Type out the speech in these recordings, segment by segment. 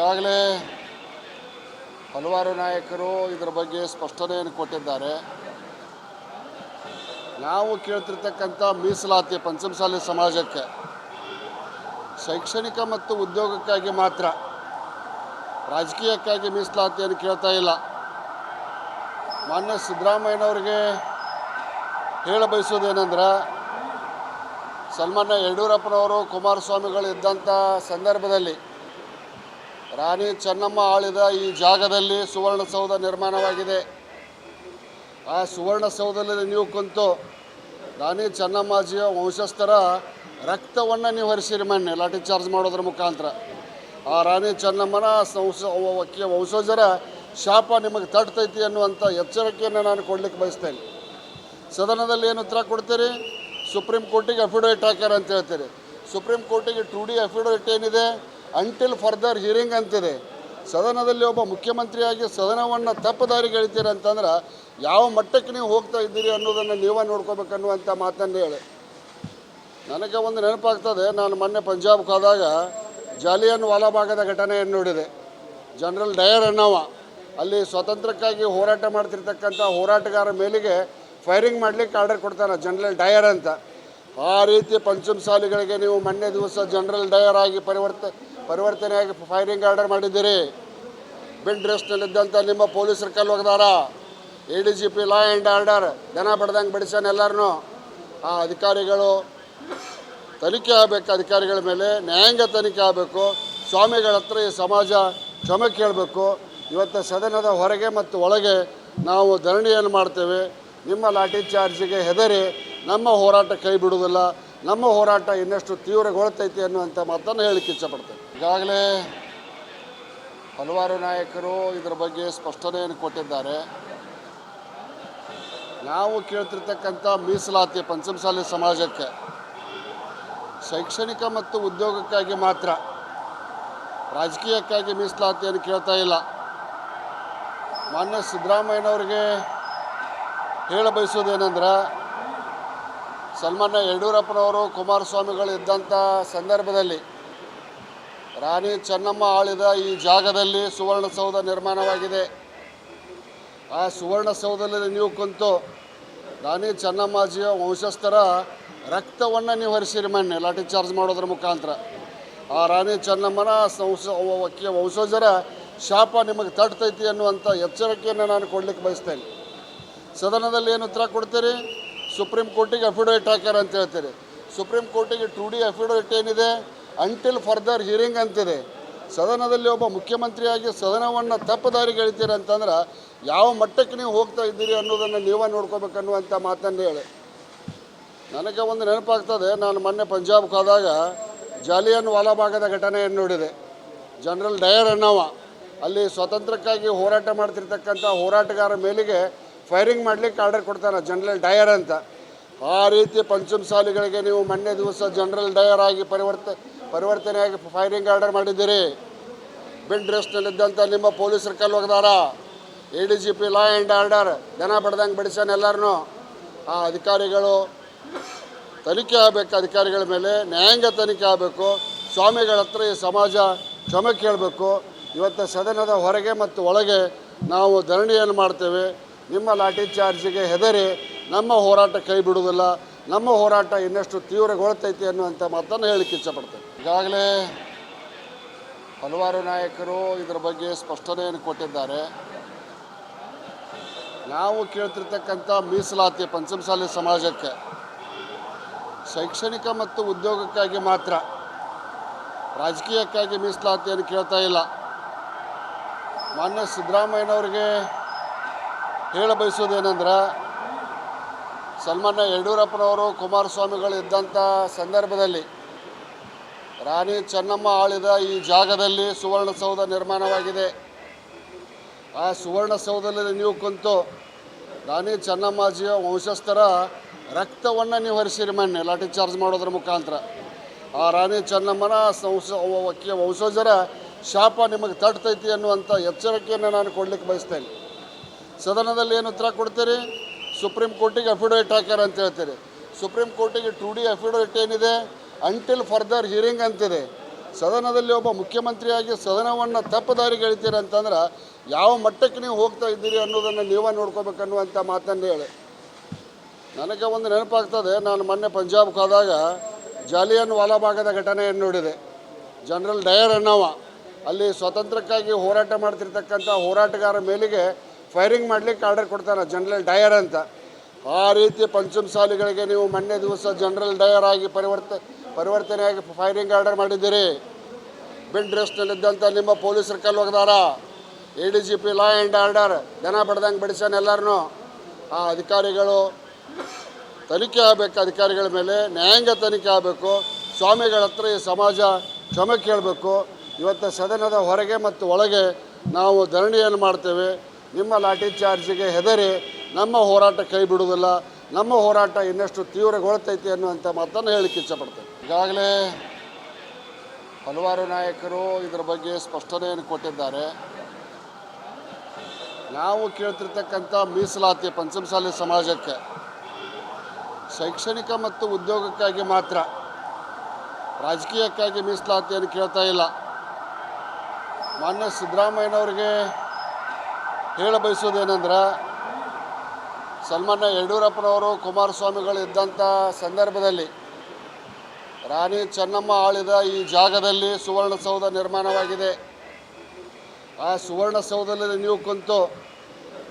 ಈಗಾಗಲೇ ಹಲವಾರು ನಾಯಕರು ಇದರ ಬಗ್ಗೆ ಸ್ಪಷ್ಟನೆಯನ್ನು ಕೊಟ್ಟಿದ್ದಾರೆ. ನಾವು ಕೇಳ್ತಿರ್ತಕ್ಕಂಥ ಮೀಸಲಾತಿ ಪಂಚಮಸಾಲಿ ಸಮಾಜಕ್ಕೆ ಶೈಕ್ಷಣಿಕ ಮತ್ತು ಉದ್ಯೋಗಕ್ಕಾಗಿ ಮಾತ್ರ, ರಾಜಕೀಯಕ್ಕಾಗಿ ಮೀಸಲಾತಿಯನ್ನು ಕೇಳ್ತಾ ಇಲ್ಲ. ಮಾನ್ಯ ಸಿದ್ದರಾಮಯ್ಯನವ್ರಿಗೆ ಹೇಳ ಬಯಸೋದೇನೆಂದ್ರೆ, ಸನ್ಮಾನ್ಯ ಯಡಿಯೂರಪ್ಪನವರು ಕುಮಾರಸ್ವಾಮಿಗಳು ಇದ್ದಂಥ ಸಂದರ್ಭದಲ್ಲಿ ರಾಣಿ ಚೆನ್ನಮ್ಮ ಆಳಿದ ಈ ಜಾಗದಲ್ಲಿ ಸುವರ್ಣಸೌಧ ನಿರ್ಮಾಣವಾಗಿದೆ. ಆ ಸುವರ್ಣಸೌಧದಲ್ಲಿ ನೀವು ಕುಂತು ರಾಣಿ ಚೆನ್ನಮ್ಮಾಜಿಯ ವಂಶಸ್ಥರ ರಕ್ತವನ್ನು ನೀವು ಹರಿಸಿರಿ, ಮೊನ್ನೆ ಲಾಠಿ ಚಾರ್ಜ್ ಮಾಡೋದ್ರ ಮುಖಾಂತರ. ಆ ರಾಣಿ ಚೆನ್ನಮ್ಮನ ವಂಶಜರ ಶಾಪ ನಿಮಗೆ ತಟ್ತೈತಿ ಅನ್ನುವಂಥ ಎಚ್ಚರಿಕೆಯನ್ನು ನಾನು ಕೊಡಲಿಕ್ಕೆ ಬಯಸ್ತೇನೆ. ಸದನದಲ್ಲಿ ಏನು ಉತ್ತರ ಕೊಡ್ತೀರಿ? ಸುಪ್ರೀಂ ಕೋರ್ಟಿಗೆ ಅಫಿಡವಿಟ್ ಹಾಕ್ಯಾರ ಅಂತ ಹೇಳ್ತೀರಿ. ಸುಪ್ರೀಂ ಕೋರ್ಟಿಗೆ 2D ಅಫಿಡವಿಟ್ ಏನಿದೆ, ಅಂಟಿಲ್ ಫರ್ದರ್ ಹಿಯರಿಂಗ್ ಅಂತಿದೆ. ಸದನದಲ್ಲಿ ಒಬ್ಬ ಮುಖ್ಯಮಂತ್ರಿಯಾಗಿ ಸದನವನ್ನು ತಪ್ಪದಾರಿಗೆ ಎಳಿತೀರಿ ಅಂತಂದ್ರೆ ಯಾವ ಮಟ್ಟಕ್ಕೆ ನೀವು ಹೋಗ್ತಾ ಇದ್ದೀರಿ ಅನ್ನೋದನ್ನು ನೀವೇ ನೋಡ್ಕೋಬೇಕನ್ನುವಂಥ ಮಾತನ್ನು ಹೇಳಿ. ನನಗೆ ಒಂದು ನೆನಪಾಗ್ತದೆ, ನಾನು ಮೊನ್ನೆ ಪಂಜಾಬ್ಗೆ ಹೋದಾಗ ಜಾಲಿಯನ್ ವಾಲಾಬಾಗದ ಘಟನೆಯನ್ನು ನೋಡಿದೆ. ಜನರಲ್ ಡಯರ್ ಅನ್ನೋವ ಅಲ್ಲಿ ಸ್ವಾತಂತ್ರ್ಯಕ್ಕಾಗಿ ಹೋರಾಟ ಮಾಡ್ತಿರ್ತಕ್ಕಂಥ ಹೋರಾಟಗಾರ ಮೇಲಿಗೆ ಫೈರಿಂಗ್ ಮಾಡಲಿಕ್ಕೆ ಆರ್ಡರ್ ಕೊಡ್ತಾನೆ, ಜನರಲ್ ಡಯರ್ ಅಂತ. ಆ ರೀತಿ ಪಂಚಮಸಾಲಿಗಳಿಗೆ ನೀವು ಮೊನ್ನೆ ದಿವಸ ಜನರಲ್ ಡಯರ್ ಆಗಿ ಪರಿವರ್ತನೆಯಾಗಿ ಫೈರಿಂಗ್ ಆರ್ಡರ್ ಮಾಡಿದ್ದೀರಿ. ಬಿನ್ ಡ್ರೆಸ್ನಲ್ಲಿದ್ದಂಥ ನಿಮ್ಮ ಪೊಲೀಸರು ಕಲ್ಲೊಗ್ದಾರ. ADGP ಲಾ ಆ್ಯಂಡ್ ಆರ್ಡರ್ ದನ ಬಡ್ದಂಗೆ ಬಡಿಸಾನೆ ಎಲ್ಲರೂ. ಆ ಅಧಿಕಾರಿಗಳು ತನಿಖೆ ಆಗಬೇಕು, ಅಧಿಕಾರಿಗಳ ಮೇಲೆ ನ್ಯಾಯಾಂಗ ತನಿಖೆ ಆಗಬೇಕು. ಸ್ವಾಮಿಗಳ ಹತ್ರ ಈ ಸಮಾಜ ಕ್ಷಮೆ ಕೇಳಬೇಕು. ಇವತ್ತು ಸದನದ ಹೊರಗೆ ಮತ್ತು ಒಳಗೆ ನಾವು ಧರಣಿಯನ್ನು ಮಾಡ್ತೇವೆ. ನಿಮ್ಮ ಲಾಠಿ ಚಾರ್ಜಿಗೆ ಹೆದರಿ ನಮ್ಮ ಹೋರಾಟ ಕೈ ಬಿಡುವುದಿಲ್ಲ. ನಮ್ಮ ಹೋರಾಟ ಇನ್ನಷ್ಟು ತೀವ್ರಗೊಳ್ತೈತಿ ಅನ್ನುವಂಥ ಮಾತನ್ನು ಹೇಳಲಿಕ್ಕೆ ಇಚ್ಛಪಡ್ತೇವೆ. ಈಗಾಗಲೇ ಹಲವಾರು ನಾಯಕರು ಇದರ ಬಗ್ಗೆ ಸ್ಪಷ್ಟನೆಯನ್ನು ಕೊಟ್ಟಿದ್ದಾರೆ. ನಾವು ಕೇಳ್ತಿರ್ತಕ್ಕಂಥ ಮೀಸಲಾತಿ ಪಂಚಮಸಾಲಿ ಸಮಾಜಕ್ಕೆ ಶೈಕ್ಷಣಿಕ ಮತ್ತು ಉದ್ಯೋಗಕ್ಕಾಗಿ ಮಾತ್ರ, ರಾಜಕೀಯಕ್ಕಾಗಿ ಮೀಸಲಾತಿಯನ್ನು ಕೇಳ್ತಾ ಇಲ್ಲ. ಮಾನ್ಯ ಸಿದ್ದರಾಮಯ್ಯನವ್ರಿಗೆ ಹೇಳ ಬಯಸೋದೇನೆಂದ್ರೆ, ಸನ್ಮಾನ್ಯ ಯಡಿಯೂರಪ್ಪನವರು ಕುಮಾರಸ್ವಾಮಿಗಳು ಇದ್ದಂಥ ಸಂದರ್ಭದಲ್ಲಿ ರಾಣಿ ಚೆನ್ನಮ್ಮ ಆಳಿದ ಈ ಜಾಗದಲ್ಲಿ ಸುವರ್ಣಸೌಧ ನಿರ್ಮಾಣವಾಗಿದೆ. ಆ ಸುವರ್ಣಸೌಧದಲ್ಲಿ ನೀವು ಕುಂತು ರಾಣಿ ಚೆನ್ನಮ್ಮಾಜಿಯ ವಂಶಸ್ಥರ ರಕ್ತವನ್ನು ನೀವು ಹರಿಸಿರಿ, ಮೊನ್ನೆ ಲಾಠಿ ಚಾರ್ಜ್ ಮಾಡೋದ್ರ ಮುಖಾಂತರ. ಆ ರಾಣಿ ಚೆನ್ನಮ್ಮನ ವಂಶಜರ ಶಾಪ ನಿಮಗೆ ತಟ್ತೈತಿ ಅನ್ನುವಂಥ ಎಚ್ಚರಿಕೆಯನ್ನು ನಾನು ಕೊಡಲಿಕ್ಕೆ ಬಯಸ್ತೇನೆ. ಸದನದಲ್ಲಿ ಏನು ಉತ್ತರ ಕೊಡ್ತೀರಿ? ಸುಪ್ರೀಂ ಕೋರ್ಟಿಗೆ ಅಫಿಡವಿಟ್ ಹಾಕ್ಯಾರ ಅಂತ ಹೇಳ್ತೀರಿ. ಸುಪ್ರೀಂ ಕೋರ್ಟಿಗೆ 2D ಅಫಿಡವಿಟ್ ಏನಿದೆ, ಅಂಟಿಲ್ ಫರ್ದರ್ ಹಿಯರಿಂಗ್ ಅಂತಿದೆ. ಸದನದಲ್ಲಿ ಒಬ್ಬ ಮುಖ್ಯಮಂತ್ರಿಯಾಗಿ ಸದನವನ್ನು ತಪ್ಪದಾರಿಗೆ ಎಳಿತೀರಿ ಅಂತಂದ್ರೆ ಯಾವ ಮಟ್ಟಕ್ಕೆ ನೀವು ಹೋಗ್ತಾ ಇದ್ದೀರಿ ಅನ್ನೋದನ್ನು ನೀವೇ ನೋಡ್ಕೋಬೇಕನ್ನುವಂಥ ಮಾತನ್ನು ಹೇಳಿ. ನನಗೆ ಒಂದು ನೆನಪಾಗ್ತದೆ, ನಾನು ಮೊನ್ನೆ ಪಂಜಾಬ್ಗೆ ಹೋದಾಗ ಜಾಲಿಯನ್ ವಾಲಾಬಾಗದ ಘಟನೆಯನ್ನು ನೋಡಿದೆ. ಜನರಲ್ ಡಯರ್ ಅನ್ನೋವ ಅಲ್ಲಿ ಸ್ವಾತಂತ್ರ್ಯಕ್ಕಾಗಿ ಹೋರಾಟ ಮಾಡ್ತಿರ್ತಕ್ಕಂಥ ಹೋರಾಟಗಾರ ಮೇಲಿಗೆ ಫೈರಿಂಗ್ ಮಾಡಲಿಕ್ಕೆ ಆರ್ಡರ್ ಕೊಡ್ತಾನೆ, ಜನರಲ್ ಡಯರ್ ಅಂತ. ಆ ರೀತಿ ಪಂಚಮಸಾಲಿಗಳಿಗೆ ನೀವು ಮೊನ್ನೆ ದಿವಸ ಜನರಲ್ ಡಯರ್ ಆಗಿ ಪರಿವರ್ತನೆಯಾಗಿ ಫೈರಿಂಗ್ ಆರ್ಡರ್ ಮಾಡಿದ್ದೀರಿ. ಬಿನ್ ಡ್ರೆಸ್ನಲ್ಲಿದ್ದಂಥ ನಿಮ್ಮ ಪೊಲೀಸರು ಕಲ್ಲೊಗ್ದಾರ. ADGP ಲಾ ಆ್ಯಂಡ್ ಆರ್ಡರ್ ದನ ಬಡ್ದಂಗೆ ಬಡಿಸಾನೆ ಎಲ್ಲರೂ. ಆ ಅಧಿಕಾರಿಗಳು ತನಿಖೆ ಆಗಬೇಕು, ಅಧಿಕಾರಿಗಳ ಮೇಲೆ ನ್ಯಾಯಾಂಗ ತನಿಖೆ ಆಗಬೇಕು. ಸ್ವಾಮಿಗಳ ಹತ್ರ ಈ ಸಮಾಜ ಕ್ಷಮೆ ಕೇಳಬೇಕು. ಇವತ್ತು ಸದನದ ಹೊರಗೆ ಮತ್ತು ಒಳಗೆ ನಾವು ಧರಣಿಯನ್ನು ಮಾಡ್ತೇವೆ. ನಿಮ್ಮ ಲಾಠಿ ಚಾರ್ಜಿಗೆ ಹೆದರಿ ನಮ್ಮ ಹೋರಾಟ ಕೈ ಬಿಡುವುದಿಲ್ಲ. ನಮ್ಮ ಹೋರಾಟ ಇನ್ನಷ್ಟು ತೀವ್ರಗೊಳ್ತೈತಿ ಅನ್ನುವಂಥ ಮಾತನ್ನು ಹೇಳಲಿಕ್ಕೆ ಇಚ್ಛಪಡ್ತೇವೆ. ಈಗಾಗಲೇ ಹಲವಾರು ನಾಯಕರು ಇದರ ಬಗ್ಗೆ ಸ್ಪಷ್ಟನೆಯನ್ನು ಕೊಟ್ಟಿದ್ದಾರೆ. ನಾವು ಕೇಳ್ತಿರ್ತಕ್ಕಂಥ ಮೀಸಲಾತಿ ಪಂಚಮಸಾಲಿ ಸಮಾಜಕ್ಕೆ ಶೈಕ್ಷಣಿಕ ಮತ್ತು ಉದ್ಯೋಗಕ್ಕಾಗಿ ಮಾತ್ರ, ರಾಜಕೀಯಕ್ಕಾಗಿ ಮೀಸಲಾತಿಯನ್ನು ಕೇಳ್ತಾ ಇಲ್ಲ. ಮಾನ್ಯ ಸಿದ್ದರಾಮಯ್ಯನವ್ರಿಗೆ ಹೇಳ ಬಯಸೋದೇನೆಂದ್ರೆ, ಸನ್ಮಾನ್ಯ ಯಡಿಯೂರಪ್ಪನವರು ಕುಮಾರಸ್ವಾಮಿಗಳು ಇದ್ದಂಥ ಸಂದರ್ಭದಲ್ಲಿ ರಾಣಿ ಚೆನ್ನಮ್ಮ ಆಳಿದ ಈ ಜಾಗದಲ್ಲಿ ಸುವರ್ಣಸೌಧ ನಿರ್ಮಾಣವಾಗಿದೆ. ಆ ಸುವರ್ಣಸೌಧದಲ್ಲಿ ನೀವು ಕುಂತು ರಾಣಿ ಚೆನ್ನಮ್ಮಾಜಿಯ ವಂಶಸ್ಥರ ರಕ್ತವನ್ನು ನೀವು ಹರಿಸಿರಿ, ಮೊನ್ನೆ ಲಾಠಿ ಚಾರ್ಜ್ ಮಾಡೋದ್ರ ಮುಖಾಂತರ. ಆ ರಾಣಿ ಚೆನ್ನಮ್ಮನ ವಂಶಜರ ಶಾಪ ನಿಮಗೆ ತಟ್ತೈತಿ ಅನ್ನುವಂಥ ಎಚ್ಚರಿಕೆಯನ್ನು ನಾನು ಕೊಡಲಿಕ್ಕೆ ಬಯಸ್ತೇನೆ. ಸದನದಲ್ಲಿ ಏನು ಉತ್ತರ ಕೊಡ್ತೀರಿ? ಸುಪ್ರೀಂ ಕೋರ್ಟಿಗೆ ಅಫಿಡವಿಟ್ ಹಾಕ್ಯಾರ ಅಂತ ಹೇಳ್ತೀರಿ. ಸುಪ್ರೀಂ ಕೋರ್ಟಿಗೆ 2D ಅಫಿಡವಿಟ್ ಏನಿದೆ, ಅಂಟಿಲ್ ಫರ್ದರ್ ಹಿಯರಿಂಗ್ ಅಂತಿದೆ. ಸದನದಲ್ಲಿ ಒಬ್ಬ ಮುಖ್ಯಮಂತ್ರಿಯಾಗಿ ಸದನವನ್ನು ತಪ್ಪುದಾರಿಗೆ ಎಳಿತೀರ ಅಂತಂದ್ರೆ ಯಾವ ಮಟ್ಟಕ್ಕೆ ನೀವು ಹೋಗ್ತಾ ಇದ್ದೀರಿ ಅನ್ನೋದನ್ನು ನೀವೇ ನೋಡ್ಕೋಬೇಕನ್ನುವಂಥ ಮಾತನ್ನು ಹೇಳಿ. ನನಗೆ ಒಂದು ನೆನಪಾಗ್ತದೆ, ನಾನು ಮೊನ್ನೆ ಪಂಜಾಬ್ಗೆ ಹೋದಾಗ ಜಾಲಿಯನ್ ವಾಲಾಬಾಗದ ಘಟನೆಯನ್ನು ನೋಡಿದೆ. ಜನರಲ್ ಡಯರ್ ಅನ್ನೋವ ಅಲ್ಲಿ ಸ್ವಾತಂತ್ರ್ಯಕ್ಕಾಗಿ ಹೋರಾಟ ಮಾಡ್ತಿರ್ತಕ್ಕಂಥ ಹೋರಾಟಗಾರ ಮೇಲಿಗೆ ಫೈರಿಂಗ್ ಮಾಡಲಿಕ್ಕೆ ಆರ್ಡರ್ ಕೊಡ್ತಾನೆ ಜನರಲ್ ಡಯರ್ ಅಂತ. ಆ ರೀತಿ ಪಂಚಮಸಾಲಿಗಳಿಗೆ ನೀವು ಮೊನ್ನೆ ದಿವಸ ಜನರಲ್ ಡಯರ್ ಆಗಿ ಪರಿವರ್ತನೆಯಾಗಿ ಫೈರಿಂಗ್ ಆರ್ಡರ್ ಮಾಡಿದ್ದೀರಿ. ಬಿನ್ ಡ್ರೆಸ್ನಲ್ಲಿದ್ದಂಥ ನಿಮ್ಮ ಪೊಲೀಸರು ಕಲ್ಲು ಒಗ್ದಾರ. ADGP ಲಾ ಆ್ಯಂಡ್ ಆರ್ಡರ್ ದನ ಬಡ್ದಂಗೆ ಬಡಿಸ್ಯಾನ ಎಲ್ಲರೂ. ಆ ಅಧಿಕಾರಿಗಳು ತನಿಖೆ ಆಗಬೇಕು, ಅಧಿಕಾರಿಗಳ ಮೇಲೆ ನ್ಯಾಯಾಂಗ ತನಿಖೆ ಆಗಬೇಕು. ಸ್ವಾಮಿಗಳ ಹತ್ರ ಈ ಸಮಾಜ ಕ್ಷಮೆ ಕೇಳಬೇಕು. ಇವತ್ತು ಸದನದ ಹೊರಗೆ ಮತ್ತು ಒಳಗೆ ನಾವು ಧರಣಿಯನ್ನು ಮಾಡ್ತೇವೆ. ನಿಮ್ಮ ಲಾಠಿ ಚಾರ್ಜಿಗೆ ಹೆದರಿ ನಮ್ಮ ಹೋರಾಟ ಕೈ ಬಿಡುವುದಿಲ್ಲ. ನಮ್ಮ ಹೋರಾಟ ಇನ್ನಷ್ಟು ತೀವ್ರಗೊಳ್ತೈತಿ ಅನ್ನುವಂಥ ಮಾತನ್ನು ಹೇಳಲಿಕ್ಕೆ ಇಚ್ಛಪಡ್ತೇವೆ. ಈಗಾಗಲೇ ಹಲವಾರು ನಾಯಕರು ಇದರ ಬಗ್ಗೆ ಸ್ಪಷ್ಟನೆಯನ್ನು ಕೊಟ್ಟಿದ್ದಾರೆ. ನಾವು ಕೇಳ್ತಿರ್ತಕ್ಕಂಥ ಮೀಸಲಾತಿ ಪಂಚಮಸಾಲಿ ಸಮಾಜಕ್ಕೆ ಶೈಕ್ಷಣಿಕ ಮತ್ತು ಉದ್ಯೋಗಕ್ಕಾಗಿ ಮಾತ್ರ, ರಾಜಕೀಯಕ್ಕಾಗಿ ಮೀಸಲಾತಿಯನ್ನು ಕೇಳ್ತಾ ಇಲ್ಲ. ಮಾನ್ಯ ಸಿದ್ದರಾಮಯ್ಯನವ್ರಿಗೆ ಹೇಳ ಬಯಸೋದೇನೆಂದ್ರೆ, ಸನ್ಮಾನ್ಯ ಯಡಿಯೂರಪ್ಪನವರು ಕುಮಾರಸ್ವಾಮಿಗಳು ಇದ್ದಂಥ ಸಂದರ್ಭದಲ್ಲಿ ರಾಣಿ ಚೆನ್ನಮ್ಮ ಆಳಿದ ಈ ಜಾಗದಲ್ಲಿ ಸುವರ್ಣಸೌಧ ನಿರ್ಮಾಣವಾಗಿದೆ. ಆ ಸುವರ್ಣಸೌಧದಲ್ಲಿ ನೀವು ಕುಂತು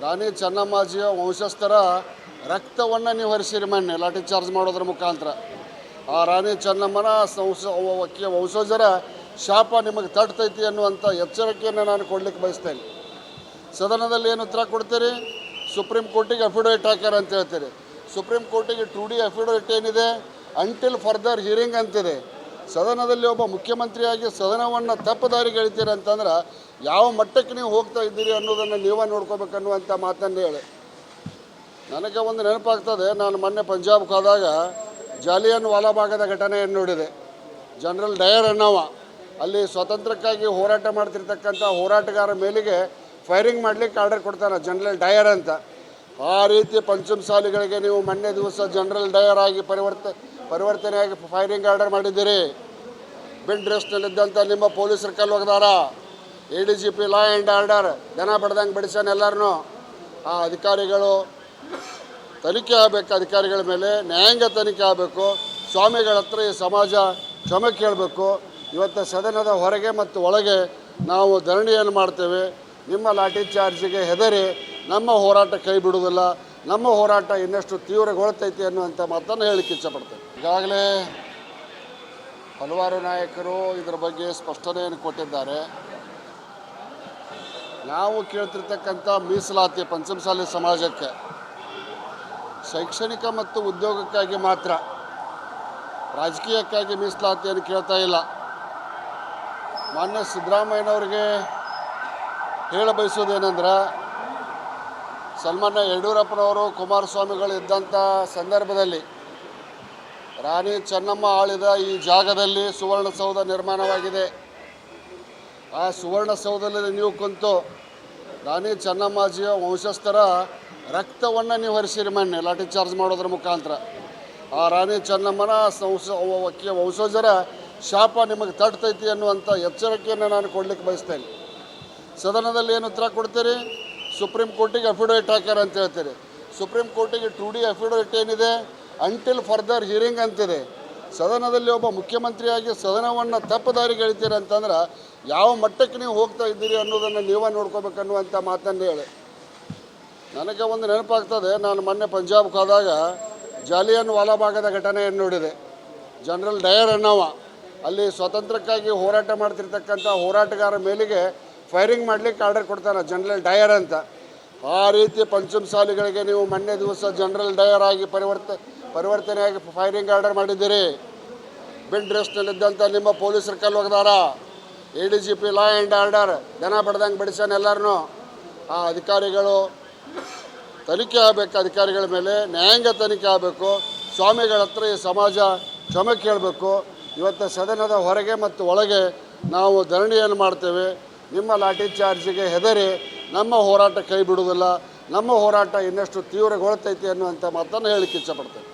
ರಾಣಿ ಚೆನ್ನಮ್ಮಾಜಿಯ ವಂಶಸ್ಥರ ರಕ್ತವನ್ನು ನೀವು ಹರಿಸಿರಿ ಮೊನ್ನೆ ಲಾಠಿ ಚಾರ್ಜ್ ಮಾಡೋದ್ರ ಮುಖಾಂತರ. ಆ ರಾಣಿ ಚೆನ್ನಮ್ಮನ ವಂಶಜರ ಶಾಪ ನಿಮಗೆ ತಟ್ತೈತಿ ಅನ್ನುವಂಥ ಎಚ್ಚರಿಕೆಯನ್ನು ನಾನು ಕೊಡಲಿಕ್ಕೆ ಬಯಸ್ತೇನೆ. ಸದನದಲ್ಲಿ ಏನು ಉತ್ತರ ಕೊಡ್ತೀರಿ? ಸುಪ್ರೀಂ ಕೋರ್ಟಿಗೆ ಅಫಿಡವಿಟ್ ಹಾಕ್ಯಾರ ಅಂತ ಹೇಳ್ತೀರಿ. ಸುಪ್ರೀಂ ಕೋರ್ಟಿಗೆ 2D ಅಫಿಡವಿಟ್ ಏನಿದೆ, ಅಂಟಿಲ್ ಫರ್ದರ್ ಹಿಯರಿಂಗ್ ಅಂತಿದೆ. ಸದನದಲ್ಲಿ ಒಬ್ಬ ಮುಖ್ಯಮಂತ್ರಿಯಾಗಿ ಸದನವನ್ನು ತಪ್ಪುದಾರಿಗೆ ಎಳಿತೀರ ಅಂತಂದ್ರೆ ಯಾವ ಮಟ್ಟಕ್ಕೆ ನೀವು ಹೋಗ್ತಾ ಇದ್ದೀರಿ ಅನ್ನೋದನ್ನು ನೀವೇ ನೋಡ್ಕೋಬೇಕನ್ನುವಂಥ ಮಾತನ್ನು ಹೇಳಿ. ನನಗೆ ಒಂದು ನೆನಪಾಗ್ತದೆ, ನಾನು ಮೊನ್ನೆ ಪಂಜಾಬ್ಗೆ ಹೋದಾಗ ಜಾಲಿಯನ್ ವಾಲಾಬಾಗದ ಘಟನೆಯನ್ನು ನೋಡಿದೆ. ಜನರಲ್ ಡಯರ್ ಅನ್ನೋವ ಅಲ್ಲಿ ಸ್ವಾತಂತ್ರ್ಯಕ್ಕಾಗಿ ಹೋರಾಟ ಮಾಡ್ತಿರ್ತಕ್ಕಂಥ ಹೋರಾಟಗಾರ ಮೇಲಿಗೆ ಫೈರಿಂಗ್ ಮಾಡಲಿಕ್ಕೆ ಆರ್ಡರ್ ಕೊಡ್ತಾನೆ ಜನರಲ್ ಡಯರ್ ಅಂತ. ಆ ರೀತಿ ಪಂಚಮಸಾಲಿಗಳಿಗೆ ನೀವು ಮೊನ್ನೆ ದಿವಸ ಜನರಲ್ ಡಯರ್ ಆಗಿ ಪರಿವರ್ತನೆಯಾಗಿ ಫೈರಿಂಗ್ ಆರ್ಡರ್ ಮಾಡಿದ್ದೀರಿ. ಬಿನ್ ಡ್ರೆಸ್ನಲ್ಲಿದ್ದಂಥ ನಿಮ್ಮ ಪೊಲೀಸರು ಕಲ್ಲು ಒಗ್ದಾರ. ADGP ಲಾ ಆ್ಯಂಡ್ ಆರ್ಡರ್ ದನ ಬಡ್ದಂಗೆ ಬಡಿಸ್ಯಾನ ಎಲ್ಲರೂ. ಆ ಅಧಿಕಾರಿಗಳು ತನಿಖೆ ಆಗಬೇಕು, ಅಧಿಕಾರಿಗಳ ಮೇಲೆ ನ್ಯಾಯಾಂಗ ತನಿಖೆ ಆಗಬೇಕು. ಸ್ವಾಮಿಗಳ ಹತ್ರ ಈ ಸಮಾಜ ಕ್ಷಮೆ ಕೇಳಬೇಕು. ಇವತ್ತು ಸದನದ ಹೊರಗೆ ಮತ್ತು ಒಳಗೆ ನಾವು ಧರಣಿಯನ್ನು ಮಾಡ್ತೇವೆ. ನಿಮ್ಮ ಲಾಠಿ ಚಾರ್ಜಿಗೆ ಹೆದರಿ ನಮ್ಮ ಹೋರಾಟ ಕೈ ಬಿಡುವುದಿಲ್ಲ. ನಮ್ಮ ಹೋರಾಟ ಇನ್ನಷ್ಟು ತೀವ್ರಗೊಳ್ತೈತಿ ಅನ್ನುವಂಥ ಮಾತನ್ನು ಹೇಳಲಿಕ್ಕೆ ಇಚ್ಛಪಡ್ತೇವೆ. ಈಗಾಗಲೇ ಹಲವಾರು ನಾಯಕರು ಇದರ ಬಗ್ಗೆ ಸ್ಪಷ್ಟನೆಯನ್ನು ಕೊಟ್ಟಿದ್ದಾರೆ. ನಾವು ಕೇಳ್ತಿರ್ತಕ್ಕಂಥ ಮೀಸಲಾತಿ ಪಂಚಮಸಾಲಿ ಸಮಾಜಕ್ಕೆ ಶೈಕ್ಷಣಿಕ ಮತ್ತು ಉದ್ಯೋಗಕ್ಕಾಗಿ ಮಾತ್ರ, ರಾಜಕೀಯಕ್ಕಾಗಿ ಮೀಸಲಾತಿಯನ್ನು ಕೇಳ್ತಾ ಇಲ್ಲ. ಮಾನ್ಯ ಸಿದ್ದರಾಮಯ್ಯನವ್ರಿಗೆ ಹೇಳ ಬಯಸೋದೇನೆಂದ್ರೆ, ಸನ್ಮಾನ್ಯ ಯಡಿಯೂರಪ್ಪನವರು ಕುಮಾರಸ್ವಾಮಿಗಳು ಇದ್ದಂಥ ಸಂದರ್ಭದಲ್ಲಿ ರಾಣಿ ಚೆನ್ನಮ್ಮ ಆಳಿದ ಈ ಜಾಗದಲ್ಲಿ ಸುವರ್ಣಸೌಧ ನಿರ್ಮಾಣವಾಗಿದೆ. ಆ ಸುವರ್ಣಸೌಧದಲ್ಲಿ ನೀವು ಕುಂತು ರಾಣಿ ಚೆನ್ನಮ್ಮಾಜಿಯ ವಂಶಸ್ಥರ ರಕ್ತವನ್ನು ನೀವು ಹರಿಸಿರಿ ಮೊನ್ನೆ ಲಾಠಿ ಚಾರ್ಜ್ ಮಾಡೋದ್ರ ಮುಖಾಂತರ. ಆ ರಾಣಿ ಚೆನ್ನಮ್ಮನ ವಂಶಜರ ಶಾಪ ನಿಮಗೆ ತಟ್ತೈತಿ ಅನ್ನುವಂಥ ಎಚ್ಚರಿಕೆಯನ್ನು ನಾನು ಕೊಡಲಿಕ್ಕೆ ಬಯಸ್ತೇನೆ. ಸದನದಲ್ಲಿ ಏನು ಉತ್ತರ ಕೊಡ್ತೀರಿ? ಸುಪ್ರೀಂ ಕೋರ್ಟಿಗೆ ಅಫಿಡವಿಟ್ ಹಾಕ್ಯಾರ ಅಂತ ಹೇಳ್ತೀರಿ. ಸುಪ್ರೀಂ ಕೋರ್ಟಿಗೆ 2D ಅಫಿಡವಿಟ್ ಏನಿದೆ, ಅಂಟಿಲ್ ಫರ್ದರ್ ಹಿಯರಿಂಗ್ ಅಂತಿದೆ. ಸದನದಲ್ಲಿ ಒಬ್ಬ ಮುಖ್ಯಮಂತ್ರಿಯಾಗಿ ಸದನವನ್ನು ತಪ್ಪುದಾರಿಗೆ ಎಳಿತೀರ ಅಂತಂದ್ರೆ ಯಾವ ಮಟ್ಟಕ್ಕೆ ನೀವು ಹೋಗ್ತಾ ಇದ್ದೀರಿ ಅನ್ನೋದನ್ನು ನೀವೇ ನೋಡ್ಕೋಬೇಕನ್ನುವಂಥ ಮಾತನ್ನು ಹೇಳಿ. ನನಗೆ ಒಂದು ನೆನಪಾಗ್ತದೆ, ನಾನು ಮೊನ್ನೆ ಪಂಜಾಬ್ಗೆ ಹೋದಾಗ ಜಾಲಿಯನ್ ವಾಲಾಬಾಗದ ಘಟನೆಯನ್ನು ನೋಡಿದೆ. ಜನರಲ್ ಡಯರ್ ಅನ್ನೋವ ಅಲ್ಲಿ ಸ್ವಾತಂತ್ರ್ಯಕ್ಕಾಗಿ ಹೋರಾಟ ಮಾಡ್ತಿರ್ತಕ್ಕಂಥ ಹೋರಾಟಗಾರ ಮೇಲಿಗೆ ಫೈರಿಂಗ್ ಮಾಡಲಿಕ್ಕೆ ಆರ್ಡರ್ ಕೊಡ್ತಾನೆ ಜನರಲ್ ಡಯರ್ ಅಂತ. ಆ ರೀತಿ ಪಂಚಮಸಾಲಿಗಳಿಗೆ ನೀವು ಮೊನ್ನೆ ದಿವಸ ಜನರಲ್ ಡಯರ್ ಆಗಿ ಪರಿವರ್ತನೆಯಾಗಿ ಫೈರಿಂಗ್ ಆರ್ಡರ್ ಮಾಡಿದ್ದೀರಿ. ಬಿನ್ ಡ್ರೆಸ್ನಲ್ಲಿದ್ದಂಥ ನಿಮ್ಮ ಪೊಲೀಸರು ಕಲ್ಲು ಒಗ್ದಾರ. ADGP ಲಾ ಆ್ಯಂಡ್ ಆರ್ಡರ್ ದನ ಬಡ್ದಂಗೆ ಬಡಿಸ್ಯಾನ ಎಲ್ಲರೂ. ಆ ಅಧಿಕಾರಿಗಳು ತನಿಖೆ ಆಗಬೇಕು, ಅಧಿಕಾರಿಗಳ ಮೇಲೆ ನ್ಯಾಯಾಂಗ ತನಿಖೆ ಆಗಬೇಕು. ಸ್ವಾಮಿಗಳ ಹತ್ರ ಈ ಸಮಾಜ ಕ್ಷಮೆ ಕೇಳಬೇಕು. ಇವತ್ತು ಸದನದ ಹೊರಗೆ ಮತ್ತು ಒಳಗೆ ನಾವು ಧರಣಿಯನ್ನು ಮಾಡ್ತೇವೆ. ನಿಮ್ಮ ಲಾಠಿ ಚಾರ್ಜಿಗೆ ಹೆದರಿ ನಮ್ಮ ಹೋರಾಟ ಕೈ ಬಿಡುವುದಿಲ್ಲ. ನಮ್ಮ ಹೋರಾಟ ಇನ್ನಷ್ಟು ತೀವ್ರಗೊಳ್ತೈತಿ ಅನ್ನುವಂಥ ಮಾತನ್ನು ಹೇಳಲಿಕ್ಕೆ ಇಚ್ಛಪಡ್ತೇವೆ.